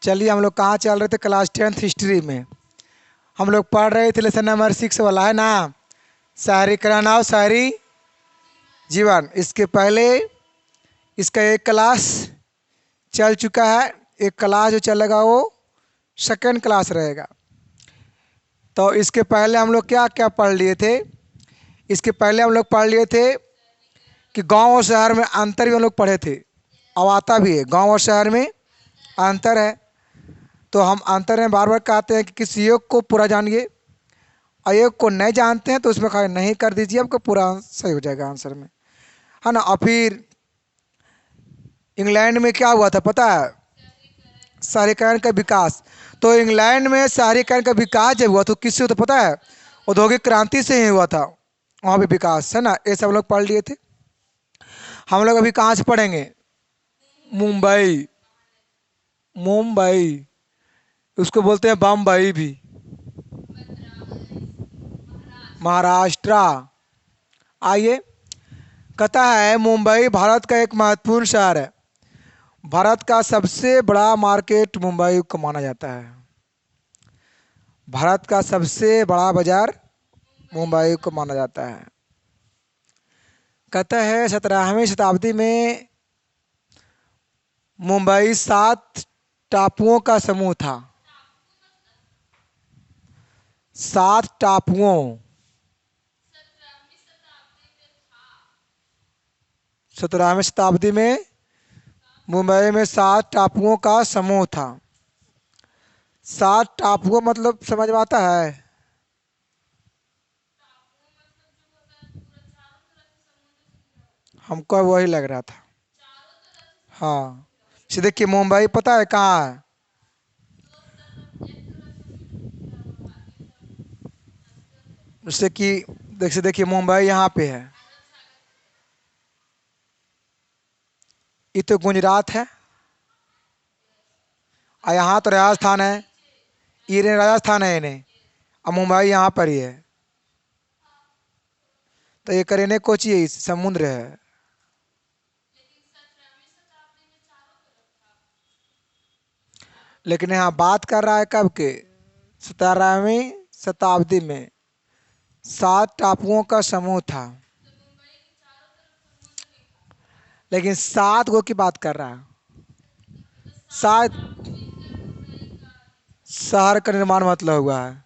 चलिए, हम लोग कहाँ चल रहे थे? क्लास 10th हिस्ट्री में हम लोग पढ़ रहे थे लेसन नंबर 6 वाला, है ना? शहरीकरण और शहरी जीवन। इसके पहले इसका एक क्लास चल चुका है। एक क्लास जो चलेगा वो सेकंड क्लास रहेगा। तो इसके पहले हम लोग क्या क्या पढ़ लिए थे? इसके पहले हम लोग पढ़ लिए थे कि गांव और शहर में अंतर भी हम लोग पढ़े थे। अब आता भी है, गांव और शहर में अंतर है। तो हम अंतर में बार बार कहते हैं कि किसी एक को पूरा जानिए और एक को नहीं जानते हैं तो उसमें खाली नहीं कर दीजिए, आपका पूरा सही हो जाएगा आंसर में, है ना? और फिर इंग्लैंड में क्या हुआ था पता है? शहरीकरण का विकास। तो इंग्लैंड में शहरीकरण का विकास जब हुआ तो किससे तो पता है? औद्योगिक क्रांति से ही हुआ था। वहाँ पे विकास, है ना? ये सब लोग पढ़ लिए थे। हम लोग अभी कहाँ से पढ़ेंगे? मुंबई। मुंबई, उसको बोलते हैं बम्बई भी, महाराष्ट्र। आइए, कहता है मुंबई भारत का एक महत्वपूर्ण शहर है। भारत का सबसे बड़ा मार्केट मुंबई को माना जाता है। भारत का सबसे बड़ा बाजार मुंबई को माना जाता है। कहता है 17वीं शताब्दी में मुंबई 7 टापुओं का समूह था। 7 टापुओं। 17वीं शताब्दी में मुंबई में 7 टापुओं का समूह था। 7 टापुओं मतलब समझ में आता है? हमको वही लग रहा था। हाँ, से देखिए मुंबई पता है कहाँ है? जैसे कि देखिए मुंबई यहाँ पे है। ये तो गुजरात है और यहाँ तो राजस्थान है। ये राजस्थान है इन्हें, और मुंबई यहाँ पर ही है। तो ये करेने कोची है, समुद्र है। लेकिन यहाँ बात कर रहा है कब के? 17वीं शताब्दी में 7 टापुओं का समूह था, लेकिन 7 गो की बात कर रहा है। 7 शहर का निर्माण मतलब हुआ है।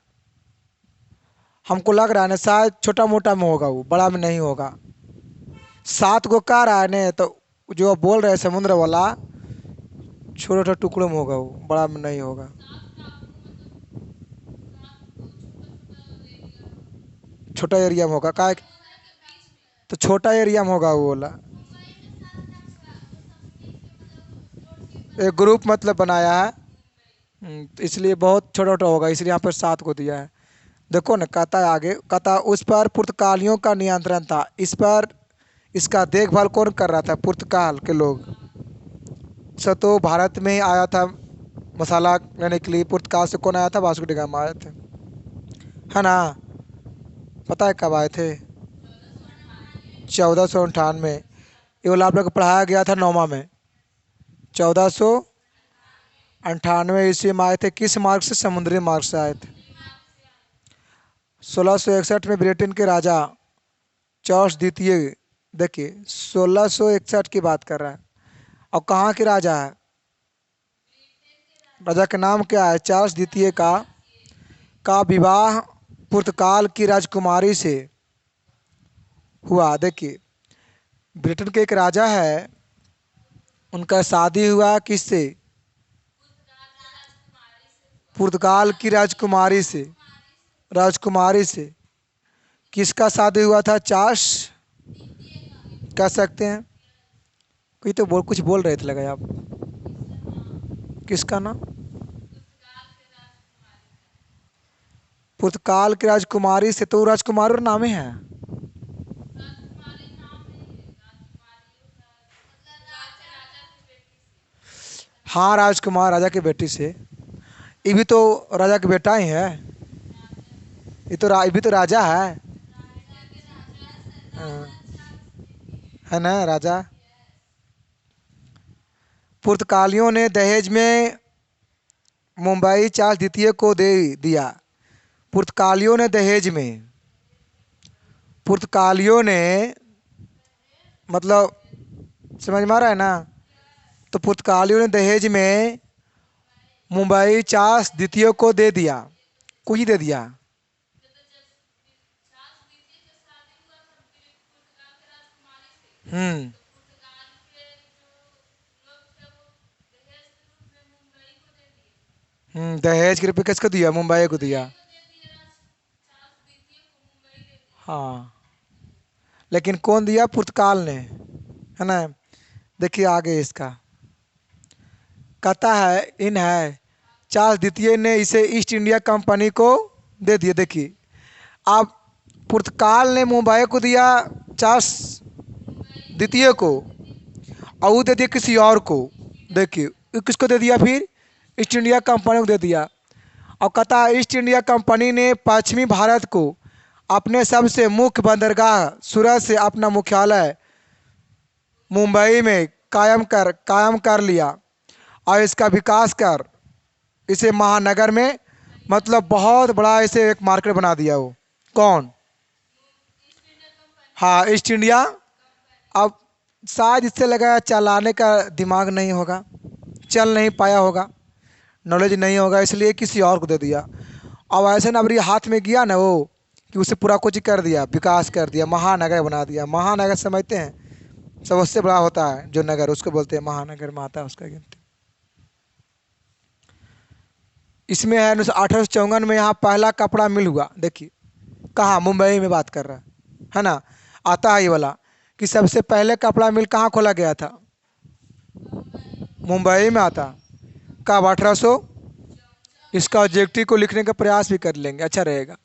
हमको लग रहा है ना शायद छोटा मोटा में होगा, वो बड़ा में नहीं होगा। 7 गो कह रहा है ने, तो जो बोल रहे हैं समुद्र वाला छोटे छोटे टुकड़ों में होगा, वो बड़ा में नहीं होगा। छोटा एरिया में होगा का? तो छोटा एरिया में होगा वो बोला। एक ग्रुप मतलब बनाया है। तो इसलिए बहुत छोटा छोटा होगा, इसलिए यहाँ पर 7 को दिया है। देखो ना, कहता है आगे, कहता उस पर पुर्तगालियों का नियंत्रण था। इस पर इसका देखभाल कौन कर रहा था? पुर्तगाल के लोग। तो भारत में आया था मसाला लेने के लिए। पुर्तगाल से कौन आया था? वास्को डी गामा आए थे, है ना? पता है कब आए थे? 1498। ये वाला आप लोग को पढ़ाया गया था 9वां में। 1498 ईस्वी में आए थे। किस मार्ग से? समुद्री मार्ग से आए थे। 1661 में ब्रिटेन के राजा चार्ल्स द्वितीय, देखिए 1661 की बात कर रहा है। और कहाँ के राजा है? राजा का नाम क्या है? चार्ल्स द्वितीय का विवाह पुर्तगाल की राजकुमारी से हुआ। देखिए, ब्रिटेन के एक राजा है, उनका शादी हुआ किससे? पुर्तगाल की राजकुमारी से। राजकुमारी से किसका शादी हुआ था? चार्ल्स कह सकते हैं। कोई तो कुछ बोल रहे थे, लगा आप। किसका नाम? पुर्तगाल की राजकुमारी से। तो राजकुमारी नाम ही है। हाँ, राजकुमार राजा की बेटी से। ये भी तो राजा का बेटा ही है। ये भी तो राजा है। हाँ, है ना राजा। पुर्तगालियों ने दहेज में मुंबई चार्ल्स द्वितीय को दे दिया। पुर्तगालियों ने दहेज में, पुर्तगालियों ने, मतलब समझ में आ रहा है ना, तो पुर्तगालियों ने दहेज में मुंबई चार्ल्स द्वितीय को दे दिया, कुछ ही दे दिया। हम्म दहेज के रूप में किसको दिया? मुंबई को दिया। हाँ, लेकिन कौन दिया? पुर्तगाल ने, है ना। देखिए आगे इसका कहता है, इन है चार्ल्स द्वितीय ने इसे ईस्ट इंडिया कंपनी को दे दिया। देखिए अब पुर्तगाल ने मुंबई को दिया चार्ल्स द्वितीय को, और वो दे दिया किसी और को। देखिए वो किसको दे दिया फिर? ईस्ट इंडिया कंपनी को दे दिया। और कहता है ईस्ट इंडिया कंपनी ने पश्चिमी भारत को अपने सबसे मुख्य बंदरगाह सूरत से अपना मुख्यालय मुंबई में कायम कर लिया और इसका विकास कर इसे महानगर में, मतलब बहुत बड़ा इसे एक मार्केट बना दिया। वो कौन? हाँ, ईस्ट इंडिया। अब शायद इससे लगा चलाने का दिमाग नहीं होगा, चल नहीं पाया होगा, नॉलेज नहीं होगा, इसलिए किसी और को दे दिया। अब ऐसे ना अभी हाथ में गया ना वो, कि उसे पूरा कुछ कर दिया, विकास कर दिया, महानगर बना दिया। महानगर समझते हैं, सबसे बड़ा होता है जो नगर, उसको बोलते हैं महानगर में आता है, उसका गिनती। इसमें है 1854 में यहाँ पहला कपड़ा मिल हुआ। देखिए कहाँ? मुंबई में बात कर रहा है ना। आता है ये वाला कि सबसे पहले कपड़ा मिल कहाँ खोला गया था? मुंबई में आता। कब? 1800। इसका ऑब्जेक्टिव को लिखने का प्रयास भी कर लेंगे, अच्छा रहेगा।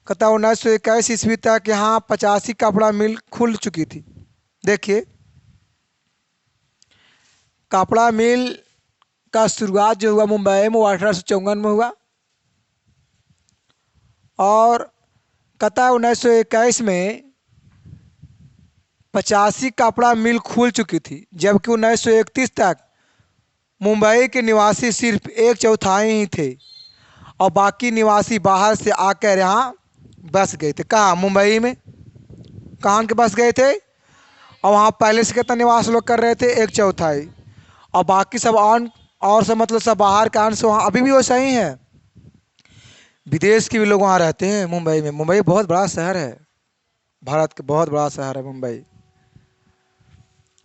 कहता 1921 ईस्वी तक यहाँ 85 कपड़ा मिल खुल चुकी थी। देखिए कपड़ा मिल का शुरुआत जो हुआ मुंबई में वो 1854 में हुआ। और कहता 1921 में 85 कपड़ा मिल खुल चुकी थी, जबकि 1931 तक मुंबई के निवासी सिर्फ 1/4 ही थे और बाकी निवासी बाहर से आकर यहाँ बस गए थे। कहाँ? मुंबई में। कहाँ के बस गए थे? और वहाँ पहले से कितना निवास लोग कर रहे थे? 1/4। और बाकी सब और सब मतलब सब बाहर का अंश वहाँ अभी भी वैसा ही है। विदेश के भी लोग वहाँ रहते हैं मुंबई में। मुंबई बहुत बड़ा शहर है, भारत का बहुत बड़ा शहर है मुंबई।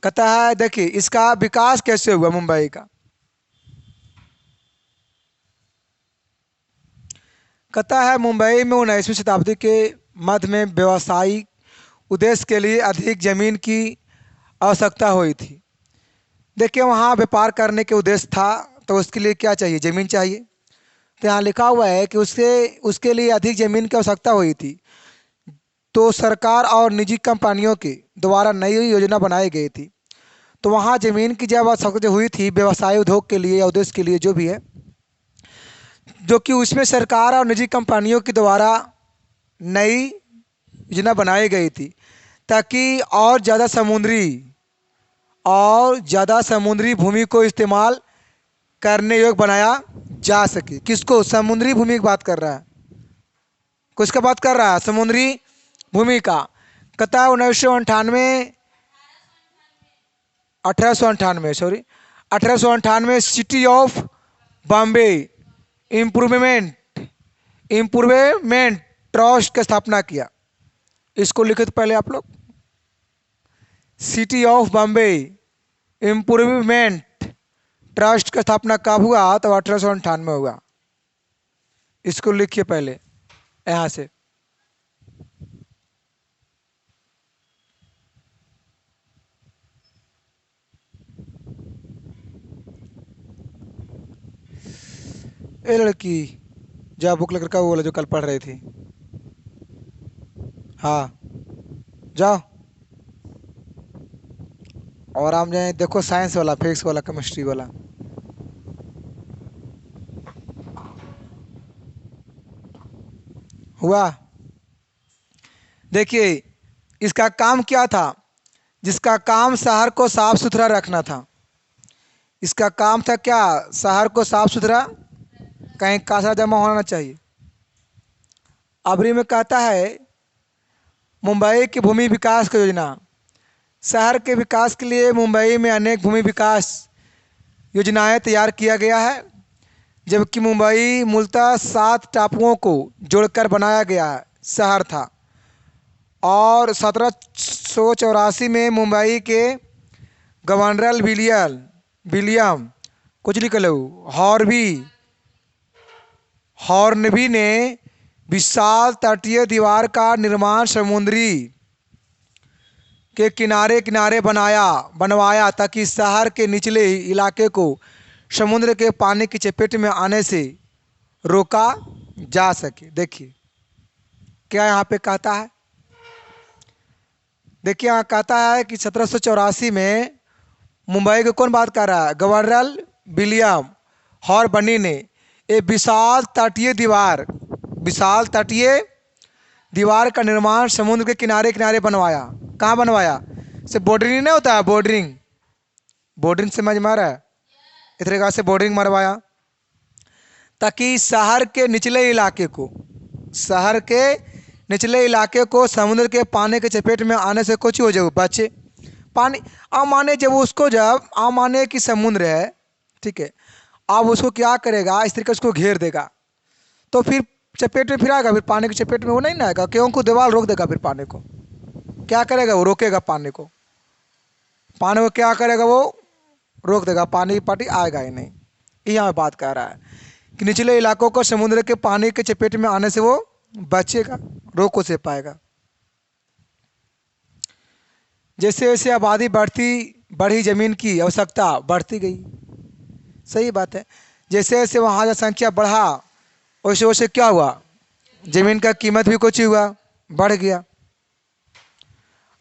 कहता है देखिए इसका विकास कैसे हुआ मुंबई का। कहता है मुंबई में 19वीं शताब्दी के मध्य में व्यवसायिक उद्देश्य के लिए अधिक जमीन की आवश्यकता हुई थी। देखिए वहाँ व्यापार करने के उद्देश्य था, तो उसके लिए क्या चाहिए? ज़मीन चाहिए। तो यहाँ लिखा हुआ है कि उसके लिए अधिक ज़मीन की आवश्यकता हुई थी, तो सरकार और निजी कंपनियों के द्वारा नई योजना बनाई गई थी। तो वहाँ ज़मीन की जब आवश्यकता हुई थी व्यवसाय उद्योग के लिए या उद्देश्य के लिए जो भी है, जो कि उसमें सरकार और निजी कंपनियों के द्वारा नई योजना बनाई गई थी, ताकि और ज़्यादा समुद्री भूमि को इस्तेमाल करने योग्य बनाया जा सके। किसको? समुद्री भूमि की बात कर रहा है। किसका बात कर रहा है? समुद्री भूमि का। कहता है 1898 city of Bombay improvement trust की स्थापना किया। इसको लिखे तो पहले आप लोग, city of Bombay improvement trust की स्थापना कब हुआ? तो 1898 में हुआ। इसको लिखिए पहले यहाँ से। ए लड़की, जा बुक लेकर का वो वाला जो कल पढ़ रही थी। हाँ जाओ, और हम जाए देखो साइंस वाला, फिजिक्स वाला, केमिस्ट्री वाला। हुआ? देखिए इसका काम क्या था? जिसका काम शहर को साफ सुथरा रखना था। इसका काम था क्या? शहर को साफ सुथरा कहीं कासा जमा होना चाहिए। अबरी में कहता है मुंबई की भूमि विकास की योजना। शहर के विकास के लिए मुंबई में अनेक भूमि विकास योजनाएं तैयार किया गया है, जबकि मुंबई मूलतः 7 टापुओं को जोड़कर बनाया गया शहर था और 1784 में मुंबई के गवर्नर विलियम कुछ लिख लो हॉर्नबी ने विशाल तटीय दीवार का निर्माण समुद्री के किनारे किनारे बनवाया ताकि शहर के निचले इलाके को समुद्र के पानी की चपेट में आने से रोका जा सके। देखिए क्या यहाँ पे कहता है, देखिए यहाँ कहता है कि 1784 में मुंबई को कौन बात कर रहा है, गवर्नर विलियम हॉर्नबी ने एक विशाल तटीय दीवार का निर्माण समुद्र के किनारे किनारे बनवाया। कहाँ बनवाया, से बॉर्डरिंग नहीं होता है, बॉर्डरिंग समझ में आ रहा है, इस तरीके से बॉर्डरिंग मरवाया ताकि शहर के निचले इलाके को समुद्र के पानी के चपेट में आने से कुछ हो जाए बचे। पानी अब माने कि समुद्र है, ठीक है, अब उसको क्या करेगा, इस तरीके से उसको घेर देगा तो फिर चपेट में फिर आएगा, फिर पानी की चपेट में वो नहीं ना आएगा, क्योंकि दीवार रोक देगा, फिर पानी को क्या करेगा, वो रोकेगा पानी को क्या करेगा, वो रोक देगा, पानी की पार्टी आएगा ही नहीं। यहाँ बात कर रहा है कि निचले इलाकों को समुद्र के पानी के चपेट में आने से वो बचेगा, रोक उसे पाएगा। जैसे जैसे आबादी बढ़ी जमीन की आवश्यकता बढ़ती गई, सही बात है, जैसे जैसे वहाँ जनसंख्या बढ़ा वैसे वैसे क्या हुआ, जमीन का कीमत भी कुछ हुआ, बढ़ गया।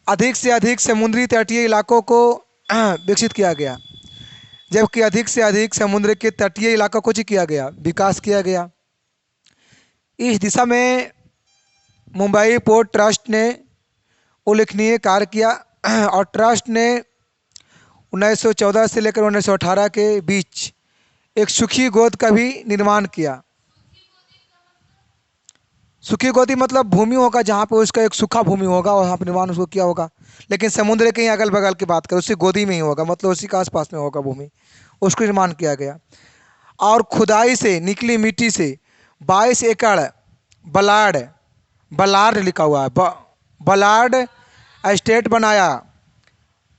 अधिक से अधिक समुद्री तटीय इलाकों को विकसित किया गया, जबकि अधिक से अधिक समुद्र के तटीय इलाकों को किया गया, विकास किया गया। इस दिशा में मुंबई पोर्ट ट्रस्ट ने उल्लेखनीय कार्य किया और ट्रस्ट ने 1914 से लेकर 1918 के बीच एक सूखी गोद का भी निर्माण किया। सूखी गोदी मतलब भूमि होगा जहाँ पे उसका एक सूखा भूमि होगा और वहाँ पर निर्माण उसको किया होगा, लेकिन समुद्र के ही अगल बगल की बात करें उसी गोदी में ही होगा, मतलब उसी के आसपास में होगा भूमि, उसको निर्माण किया गया। और खुदाई से निकली मिट्टी से 22 एकड़ बलार्ड लिखा हुआ है, बलार्ड एस्टेट बनाया।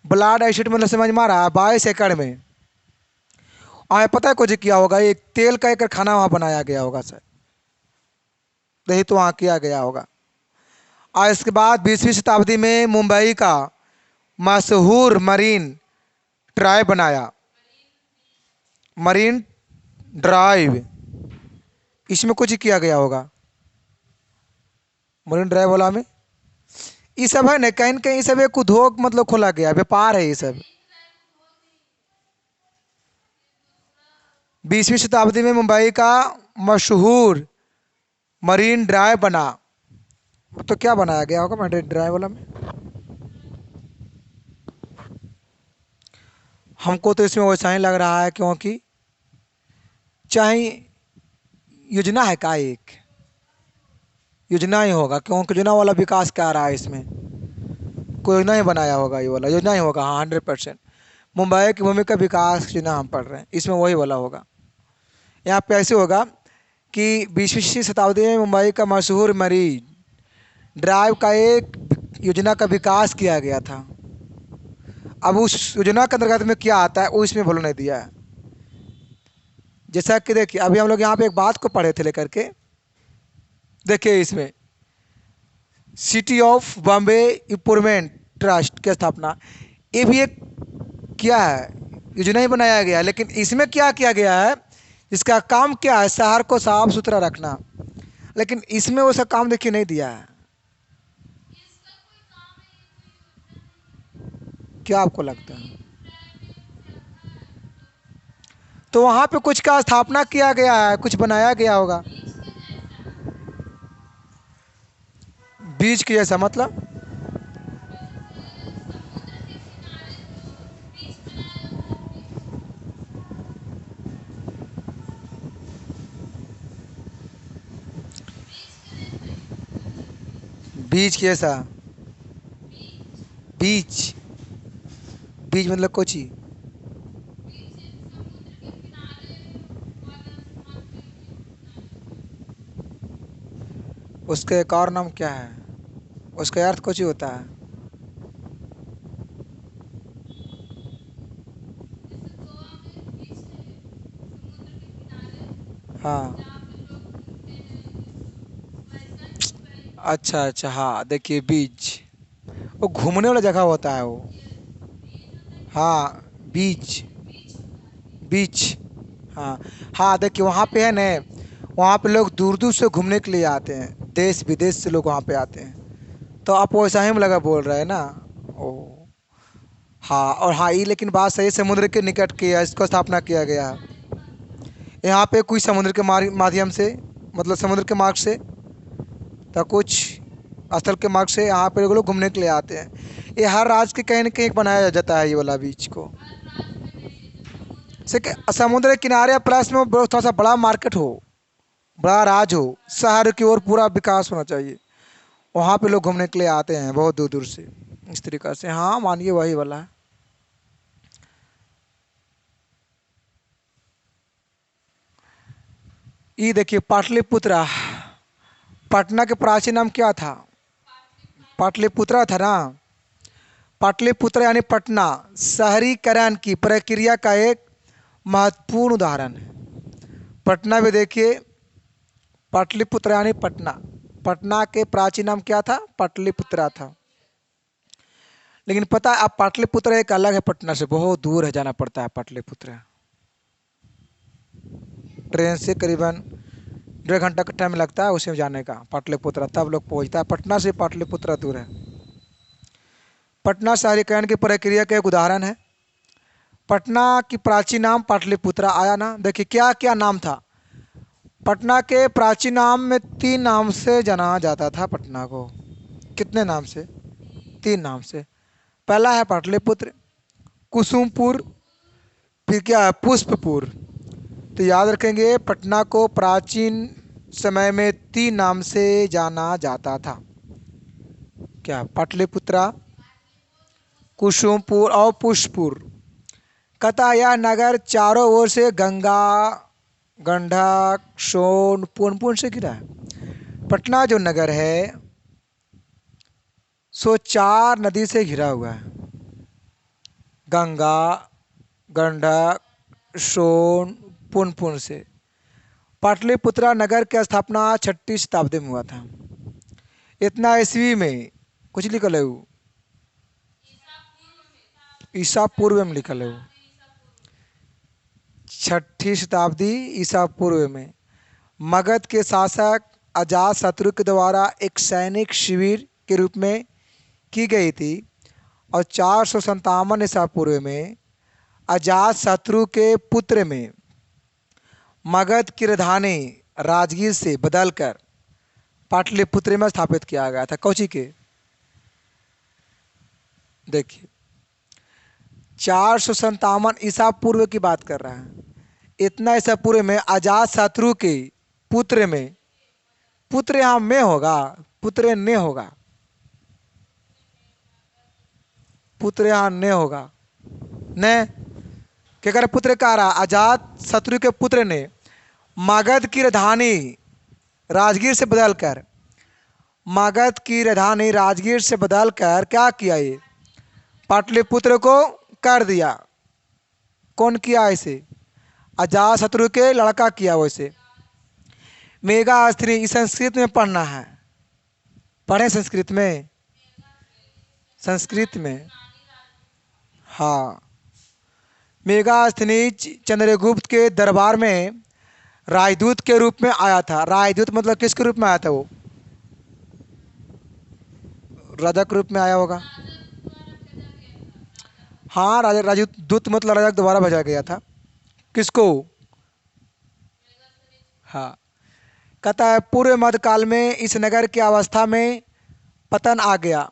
बलार्ड एस्टेट मतलब समझ में आ रहा है, 22 एकड़ में। और पता है कुछ किया होगा, एक तेल का एक कारखाना वहाँ बनाया गया होगा सर, यही तो वहाँ किया गया होगा। और इसके बाद 20वीं शताब्दी में मुंबई का मशहूर मरीन ड्राइव बनाया, मरीन ड्राइव, इसमें कुछ किया गया होगा, मरीन ड्राइव वाला में ये सब है ना, कहीं न कहीं सब एक उद्योग मतलब खोला गया, व्यापार है ये सब। 20वीं शताब्दी में मुंबई का मशहूर मरीन ड्राइव बना, तो क्या बनाया गया होगा मरीन ड्राइव वाला में, हमको तो इसमें वैसा ही लग रहा है, क्योंकि चाहे योजना है का, एक योजना ही होगा, क्योंकि योजना वाला विकास क्या रहा है, इसमें कोई योजना ही बनाया होगा, ये वाला योजना ही होगा। हाँ 100% मुंबई की भूमि का विकास योजना हम पढ़ रहे हैं, इसमें वही वाला होगा। यहाँ पे ऐसे होगा कि 20वीं शताब्दी में मुंबई का मशहूर मरीन ड्राइव का एक योजना का विकास किया गया था। अब उस योजना के अंतर्गत में क्या आता है वो इसमें बोलने नहीं दिया है। जैसा कि देखिए अभी हम लोग यहाँ पे एक बात को पढ़े थे लेकर के, देखिए इसमें city of Bombay improvement trust की स्थापना, ये भी एक क्या है, योजना ही बनाया गया है, लेकिन इसमें क्या किया गया है, इसका काम क्या है, शहर को साफ सुथरा रखना, लेकिन इसमें वो सब काम देखिए नहीं दिया है। क्या आपको लगता है, तो वहां पे कुछ का स्थापना किया गया है, कुछ बनाया गया होगा, बीज की जैसा मतलब बीच कैसा? बीच, बीच मतलब कोची? उसका एक और नाम क्या है? उसका अर्थ कोची होता है? हाँ। अच्छा अच्छा, हाँ देखिए बीच, वो घूमने वाला जगह होता है वो। हाँ, बीच, बीच। हाँ हाँ, देखिए वहाँ पे है न, वहाँ पे लोग दूर दूर से घूमने के लिए आते हैं, देश विदेश से लोग वहाँ पे आते हैं। तो आप वैसा ही लगा बोल रहे हैं ना? ओ, हाँ। और हाँ, ये लेकिन बात सही, समुद्र के निकट किया इसको स्थापना किया गया है। यहाँ पे कुछ समुद्र के माध्यम से, मतलब समुद्र के मार्ग से, तो कुछ स्थल के मार्ग से यहाँ पे लोग घूमने के लिए आते हैं। ये हर राज्य के कहीं न कहीं बनाया जाता है ये वाला बीच को। से समुद्र के किनारे प्लस में थोड़ा सा बड़ा मार्केट हो, बड़ा राज हो, शहर की ओर पूरा विकास होना चाहिए। वहाँ पे लोग घूमने के लिए आते हैं बहुत दूर दूर से, इस तरीक़ा से। हाँ मानिए वही वाला है। ये देखिए पाटलिपुत्रा, पटना के प्राचीन नाम क्या था? पाटलिपुत्रा था ना। पाटलिपुत्र यानी पटना शहरीकरण की प्रक्रिया का एक महत्वपूर्ण उदाहरण है। पटना में देखिए, पाटलिपुत्र यानी पटना, पटना के प्राचीन नाम क्या था? पाटलिपुत्रा था। लेकिन पता है अब पाटलिपुत्र एक अलग है, पटना से बहुत दूर है, जाना पड़ता है पाटलिपुत्र। ट्रेन से करीबन 1.5 घंटा का टाइम लगता है उसी में जाने का, पाटलिपुत्र तब लोग पहुंचता है। पटना से पाटलिपुत्र दूर है। पटना शहरीकरण की प्रक्रिया का एक उदाहरण है। पटना की प्राचीन नाम पाटलिपुत्रा आया ना। देखिए क्या क्या नाम था पटना के। प्राचीन नाम में 3 नाम से जाना जाता था पटना को। कितने नाम से? 3 नाम से। पहला है पाटलिपुत्र, कुसुमपुर, फिर क्या है? पुष्पपुर। तो याद रखेंगे पटना को प्राचीन समय में 3 नाम से जाना जाता था। क्या? पाटलिपुत्रा, कुसुमपुर और पुष्पपुर। कहता यह नगर चारों ओर से गंगा, गंडक, सोन, पुनपुन से घिरा है। पटना जो नगर है सो 4 नदी से घिरा हुआ है, गंगा, गंडक, सोन, पुनपुन से। पाटलिपुत्रा नगर की स्थापना 6ठी शताब्दी में हुआ था। इतना ईस्वी में कुछ लिखल है वो, ईसा पूर्व में लिखल है वो, 6ठी शताब्दी ईसा पूर्व में। मगध के शासक अजात शत्रु के द्वारा एक सैनिक शिविर के रूप में की गई थी। और 457 ईसा पूर्व में अजात शत्रु के पुत्र में मगध की राजधानी राजगीर से बदलकर पाटलिपुत्र में स्थापित किया गया था। कौची के? देखिए 457 ईसा पूर्व की बात कर रहा है। इतना ईसा पूर्व में अजात शत्रु के पुत्र में, पुत्र यहाँ में होगा, पुत्र ने होगा, पुत्र यहाँ ने होगा ने क्या कर पुत्र कह रहा? अजात शत्रु के पुत्र ने मगध की राजधानी राजगीर से बदलकर, मगध की राजधानी राजगीर से बदलकर क्या किया? ये पाटलिपुत्र को कर दिया। कौन किया इसे? अजात शत्रु के लड़का किया वैसे। मेघास्त्री, संस्कृत में पढ़ना है, पढ़े संस्कृत में, संस्कृत में। हाँ, मेघास्थनी चंद्रगुप्त के दरबार में राजदूत के रूप में आया था। राजदूत मतलब किसके रूप में आया था वो? राजा के रूप में आया होगा। हाँ, राजा राजदूत मतलब राजा के द्वारा भेजा गया था। किसको? हाँ। कहता है पूर्व मध्यकाल में इस नगर की अवस्था में पतन आ गया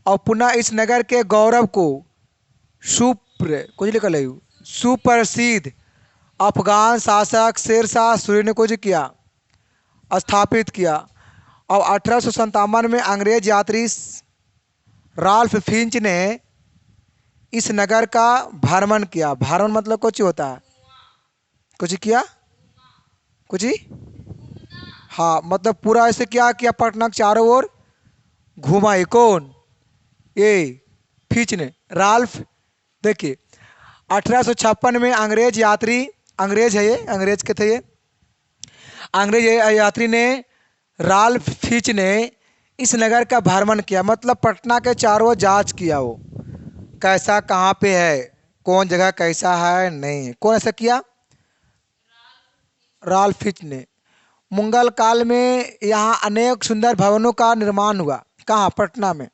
और पुनः इस नगर के गौरव को सुप्र कुछ लिखल है, सुप्रसिद्ध अफगान शासक शेरशाह सूरी ने कुछ किया, स्थापित किया। और 1857 में अंग्रेज यात्री राल्फ फिंच ने इस नगर का भ्रमण किया। भ्रमण मतलब कुछ होता है, कुछ किया, कुछ ही, हाँ मतलब पूरा ऐसे क्या किया, पटना के चारों ओर घुमाई। कौन? ये फिंच ने, राल्फ। देखिए 1856 में अंग्रेज यात्री, अंग्रेज है ये, अंग्रेज के थे ये, अंग्रेज यात्री ने, राल्फ फिंच ने इस नगर का भ्रमण किया, मतलब पटना के चारों ओर जांच किया, वो कैसा कहाँ पे है, कौन जगह कैसा है, नहीं। कौन ऐसा किया? राल्फ फिंच ने। मुगल काल में यहाँ अनेक सुंदर भवनों का निर्माण हुआ। कहाँ? पटना में।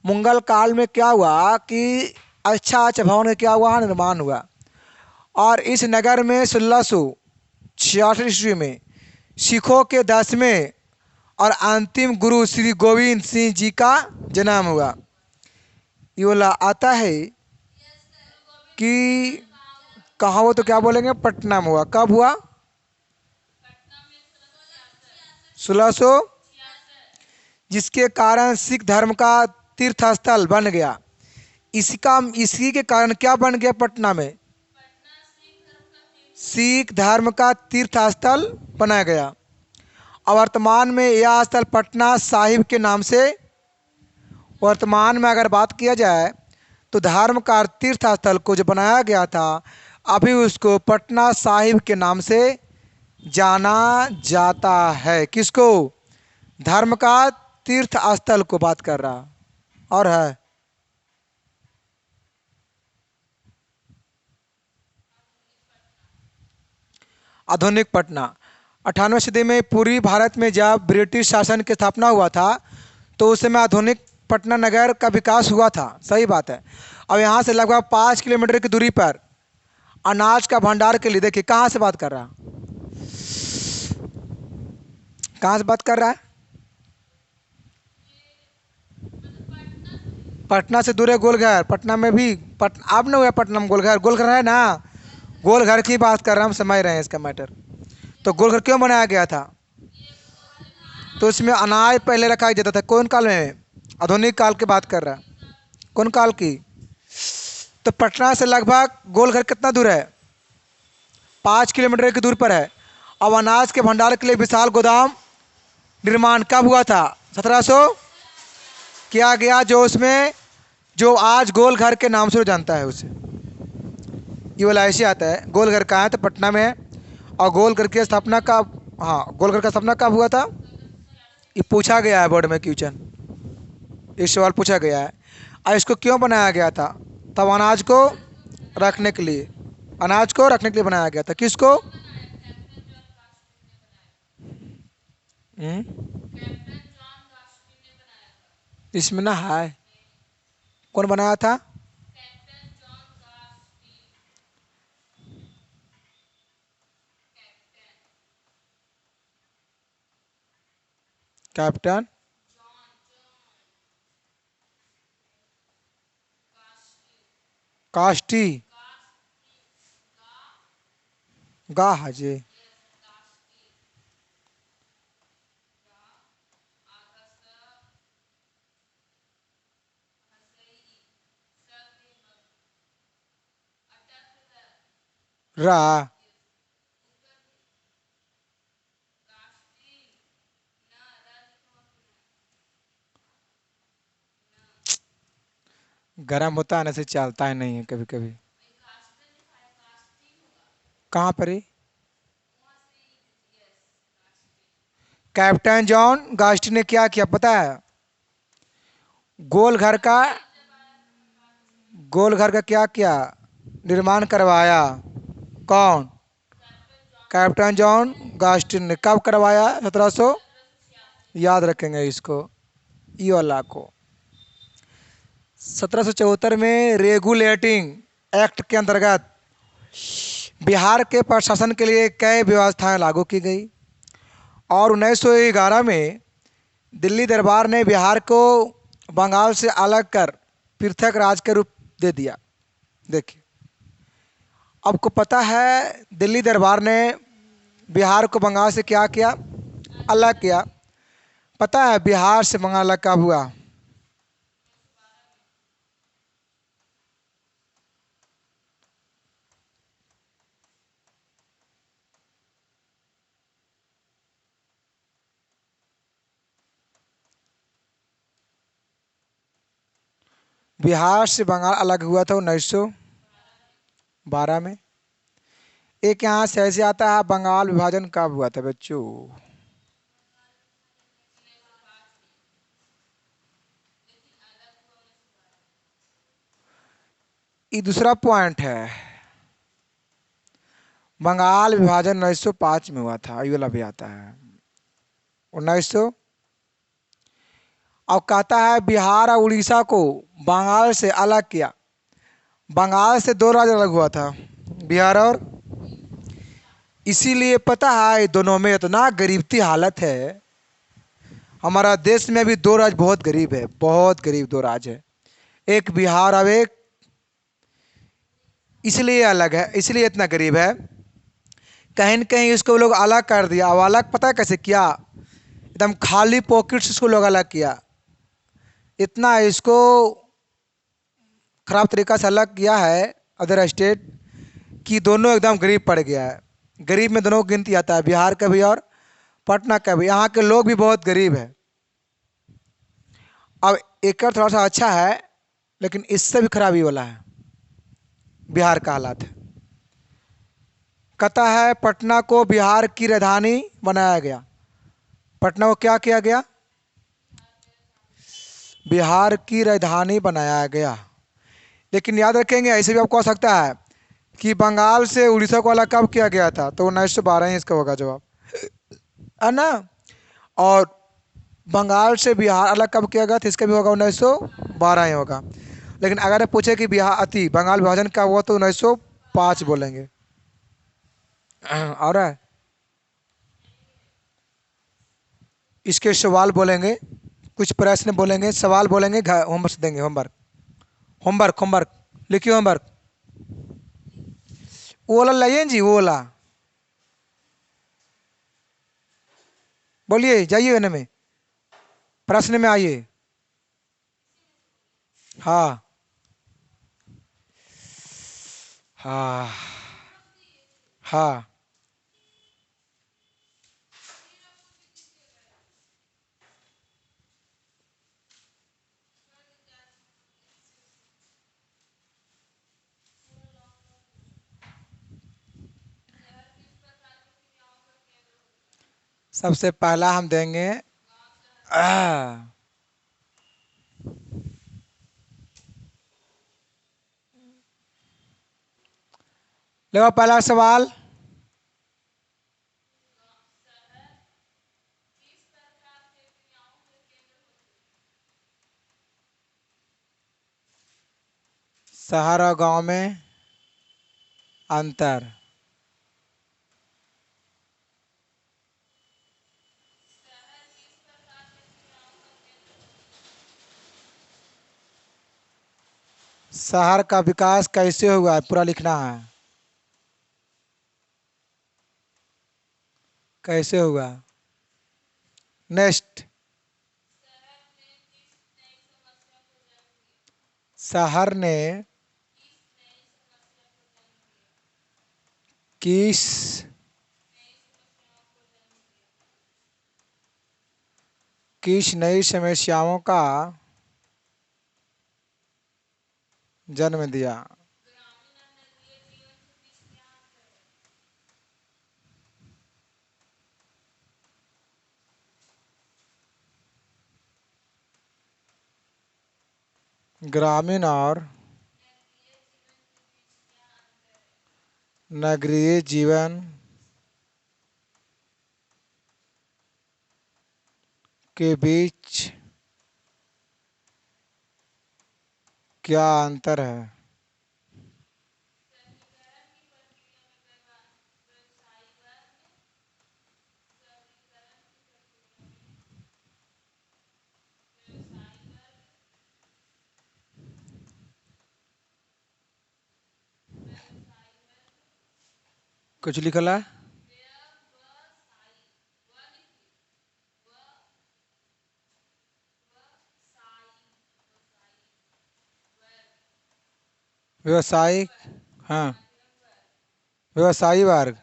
मुगल काल में क्या हुआ कि अच्छा अच्छा भवन का क्या हुआ, निर्माण हुआ। और इस नगर में 1666 ईस्वी में सिखों के 10वें और अंतिम गुरु श्री गोविंद सिंह जी का जन्म हुआ। ये बोला आता है कि कहाँ वो, तो क्या बोलेंगे, पटना में हुआ। कब हुआ? 1600, जिसके कारण सिख धर्म का तीर्थ स्थल बन गया। इसी के कारण क्या बन गया पटना में? सिख धर्म का तीर्थ स्थल बनाया गया। और वर्तमान में यह स्थल पटना साहिब के नाम से, वर्तमान में अगर बात किया जाए तो धर्म का तीर्थ स्थल को जो बनाया गया था, अभी उसको पटना साहिब के नाम से जाना जाता है। किसको? धर्म का तीर्थ स्थल को बात कर रहा। और है आधुनिक पटना। 98वीं सदी में पूर्वी भारत में जब ब्रिटिश शासन की स्थापना हुआ था, तो उस समय आधुनिक पटना नगर का विकास हुआ था। सही बात है। अब यहाँ से लगभग 5 किलोमीटर की दूरी पर अनाज का भंडार के लिए, देखिए कहाँ से बात कर रहा है, कहाँ से बात कर रहा है? पटना से दूर है गोलघर। पटना में भी अब न हुआ पटना में गोलघर, गोलघर है ना, गोलघर की बात कर रहा हम, समझ रहे हैं इसका मैटर। तो गोलघर क्यों बनाया गया था? तो इसमें अनाज पहले रखा जाता था। कौन काल में? आधुनिक काल की बात कर रहा है। कौन काल की? तो पटना से लगभग गोलघर कितना दूर है? 5 किलोमीटर की दूर पर है। अब अनाज के भंडार के लिए विशाल गोदाम निर्माण कब हुआ था? 1700 किया गया, जो उसमें जो आज गोलघर के नाम से वो जानता है उसे। ये वाला ऐसे आता है। गोलघर कहाँ है? तो पटना में है। और गोलघर की स्थापना कब, हाँ गोलघर का स्थापना कब हुआ था? ये पूछा गया है बोर्ड में क्वेश्चन, इस सवाल पूछा गया है। और इसको क्यों बनाया गया था? तब अनाज को रखने के लिए, अनाज को रखने के लिए बनाया गया था। किसको? इसमें ना है, कौन बनाया था? कैप्टन कास्टी गा हाजे। रा गर्म होता है ना, से चलता है नहीं है कभी कभी। कहाँ पर है? कैप्टन जॉन गास्टी ने क्या किया पता है? गोलघर का, गोलघर का क्या किया, निर्माण करवाया। कौन? कैप्टन जॉन गास्टिन ने। कब करवाया? 1700, याद रखेंगे इसको, ई वाला को। 1774 में रेगुलेटिंग एक्ट के अंतर्गत बिहार के प्रशासन के लिए कई व्यवस्थाएं लागू की गई। और 1911 में दिल्ली दरबार ने बिहार को बंगाल से अलग कर पृथक राज्य के रूप दे दिया। देखिए आपको पता है दिल्ली दरबार ने बिहार को बंगाल से क्या किया, अलग किया। पता है बिहार से बंगाल अलग कब हुआ? बिहार से बंगाल अलग हुआ था 1912 में। एक यहाँ से ऐसे आता है, बंगाल विभाजन कब हुआ था बच्चों? ये दूसरा पॉइंट है। बंगाल विभाजन 1905 में हुआ था, ये वाला भी आता है 1900। और कहता है बिहार और उड़ीसा को बंगाल से अलग किया। बंगाल से दो राज्य अलग हुआ था, बिहार और, इसीलिए पता है दोनों में इतना गरीबती हालत है। हमारा देश में भी दो राज्य बहुत गरीब है, बहुत गरीब दो राज्य है, एक बिहार और एक, इसलिए अलग है, इसलिए इतना गरीब है। कहीं न कहीं इसको लोग अलग कर दिया। अब अलग पता है कैसे किया? एकदम खाली पॉकेट से इसको लोग अलग किया। इतना इसको खराब तरीका से अलग किया है अदर स्टेट, कि दोनों एकदम गरीब पड़ गया है। गरीब में दोनों को गिनती आता है, बिहार का भी और पटना का भी। यहाँ के लोग भी बहुत गरीब है। अब एक और थोड़ा सा अच्छा है, लेकिन इससे भी खराबी वाला है बिहार का हालात है। कहता है पटना को बिहार की राजधानी बनाया गया। पटना को क्या किया गया? बिहार की राजधानी बनाया गया। लेकिन याद रखेंगे, ऐसे भी आपको हो सकता है कि बंगाल से उड़ीसा को अलग कब किया गया था, तो 1912 ही इसका होगा जवाब, है ना। और बंगाल से बिहार अलग कब किया गया था, इसका भी होगा 1912 ही होगा। लेकिन अगर पूछे कि बिहार अति बंगाल विभाजन कब हुआ, तो 1905 बोलेंगे। और है इसके सवाल बोलेंगे, कुछ प्रश्न बोलेंगे, सवाल बोलेंगे, होमवर्क देंगे, होमवर्क, होमवर्क, होमवर्क लिखिए, होमवर्क। वो वाला लाइए जी, वो वाला बोलिए, जाइए एन में, प्रश्न में आइए। हाँ, हाँ, हाँ। सबसे पहला हम देंगे देखो पहला सवाल, शहर और गांव में अंतर। शहर का विकास कैसे हुआ है, पूरा लिखना है, कैसे हुआ। नेक्स्ट, शहर ने किस किस नई समस्याओं का जन्म दिया। ग्रामीण और नगरीय जीवन के बीच क्या अंतर है? कुछ लिखला है? व्यवसायिक, हाँ, व्यवसायी वर्ग,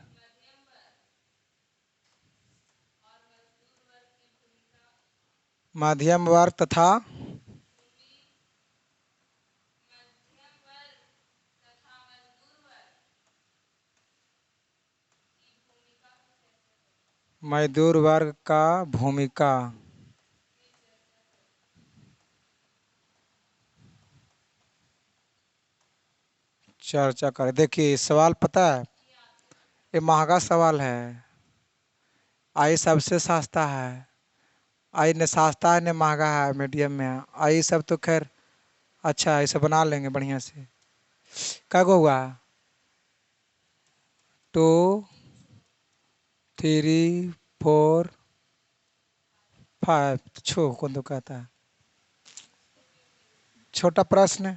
मध्यम वर्ग तथा मजदूर वर्ग का भूमिका। चर्चा करें। देखिए सवाल पता है, ये महंगा सवाल है। आई सबसे सस्ता है, आई न सस्ता है न महंगा है, मीडियम में है। आई सब तो खैर अच्छा है, इसे बना लेंगे बढ़िया से। क्या हुआ? 2, 3, 4, 5 छो कौन तो कहता है। छोटा प्रश्न।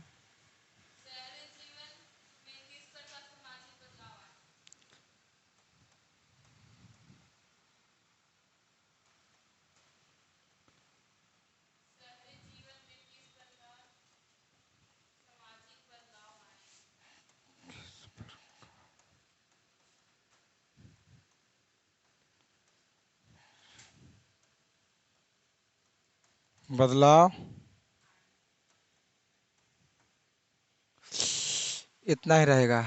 बदलाव इतना ही रहेगा।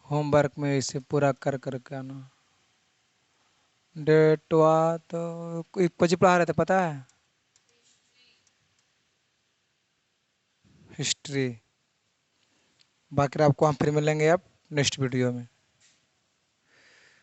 होमवर्क में इसे पूरा कर करके आना। डेटवा तो कोई कुछ पढ़ा रहे थे पता है? हिस्ट्री। बाकी आपको हम फिर मिलेंगे अब नेक्स्ट वीडियो में।